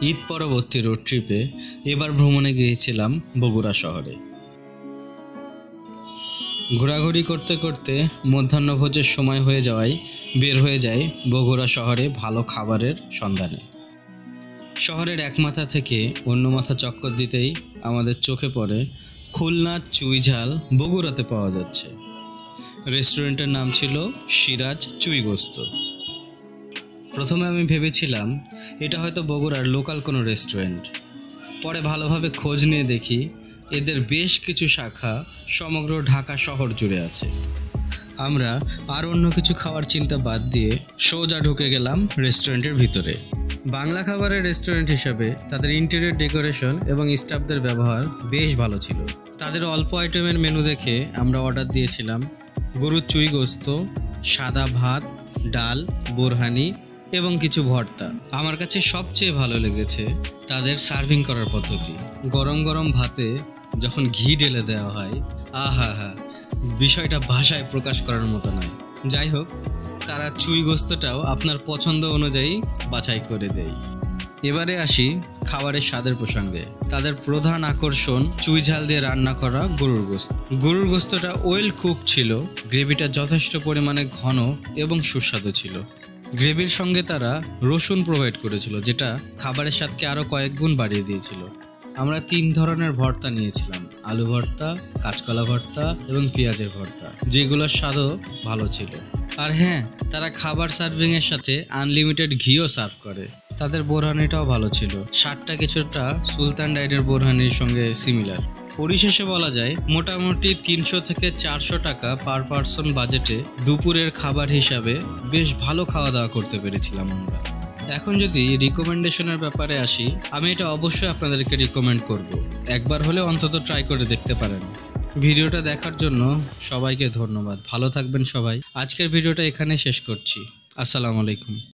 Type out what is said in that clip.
ঈদ পরবর্তী রোড ট্রিপে এবার ভ্রমণে গিয়েছিলাম বগুড়া শহরে। ঘোরাঘুরি করতে করতে মধ্যাহ্নভোজের সময় হয়ে যাওয়ায় বের হয়ে যায় বগুড়া শহরে ভালো খাবারের সন্ধানে। শহরের এক মাথা থেকে অন্য মাথা চক্কর দিতেই আমাদের চোখে পড়ে খুলনার চুইঝাল বগুড়াতে পাওয়া যাচ্ছে। রেস্টুরেন্টের নাম ছিল সিরাজ চুইগোস্ত। প্রথমে আমি ভেবেছিলাম এটা হয়তো বগুড়ার লোকাল কোনো রেস্টুরেন্ট। পরে ভালোভাবে খোঁজ নিয়ে দেখি এদের বেশ কিছু শাখা সমগ্র ঢাকা শহর জুড়ে আছে। আমরা আর অন্য কিছু খাওয়ার চিন্তা বাদ দিয়ে সোজা ঢুকে গেলাম রেস্টুরেন্টের ভিতরে। বাংলা খাবারের রেস্টুরেন্ট হিসাবে তাদের ইন্টেরিয়র ডেকোরেশন এবং স্টাফদের ব্যবহার বেশ ভালো ছিল। তাদের অল্প আইটেমের মেনু দেখে আমরা অর্ডার দিয়েছিলাম গরুর চুই গোস্ত, সাদা ভাত, ডাল, বোরহানি এবং কিছু ভর্তা। আমার কাছে সবচেয়ে ভালো লেগেছে তাদের সার্ভিং করার পদ্ধতি। গরম গরম ভাতে যখন ঘি ঢেলে দেওয়া হয়, আহা হা, বিষয়টা ভাষায় প্রকাশ করার মতো নয়। যাই হোক, তারা চুই গোস্তটাও আপনার পছন্দ অনুযায়ী বাছাই করে দেয়। এবারে আসি খাবারের স্বাদের প্রসঙ্গে। তাদের প্রধান আকর্ষণ চুই ঝাল দিয়ে রান্না করা গরুর গোস্ত। গরুর গোস্তটা ওয়েল কুক ছিল, গ্রেভিটা যথেষ্ট পরিমাণে ঘন এবং সুস্বাদু ছিল। গ্রেভির সঙ্গে তারা রসুন প্রোভাইড করেছিল, যেটা খাবারের স্বাদকে আরও কয়েক গুণ বাড়িয়ে দিয়েছিল। আমরা 3 ধরনের ভর্তা নিয়েছিলাম, আলু ভর্তা, কাঁচকলা ভর্তা এবং পেঁয়াজের ভর্তা, যেগুলোর স্বাদও ভালো ছিল। আর হ্যাঁ, তারা খাবার সার্ভিংয়ের সাথে আনলিমিটেড ঘিও সার্ভ করে। তাদের বোরহানিটাও ভালো ছিল, স্বাদটা কিছুটা সুলতান ডাইটের বোরহানির সঙ্গে সিমিলার। পরিশেষে বলা যায় মোটামুটি 300 থেকে 400 টাকা পার পারসন বাজেটে দুপুরের খাবার হিসাবে বেশ ভালো খাওয়া দাওয়া করতে পেরেছিলাম আমরা। এখন যদি রিকমেন্ডেশনের ব্যাপারে আসি, আমি এটা অবশ্যই আপনাদেরকে রিকমেন্ড করব। একবার হলে অন্তত ট্রাই করে দেখতে পারেন। ভিডিওটা দেখার জন্য সবাইকে ধন্যবাদ। ভালো থাকবেন সবাই। আজকের ভিডিওটা এখানে শেষ করছি। আসসালামু আলাইকুম।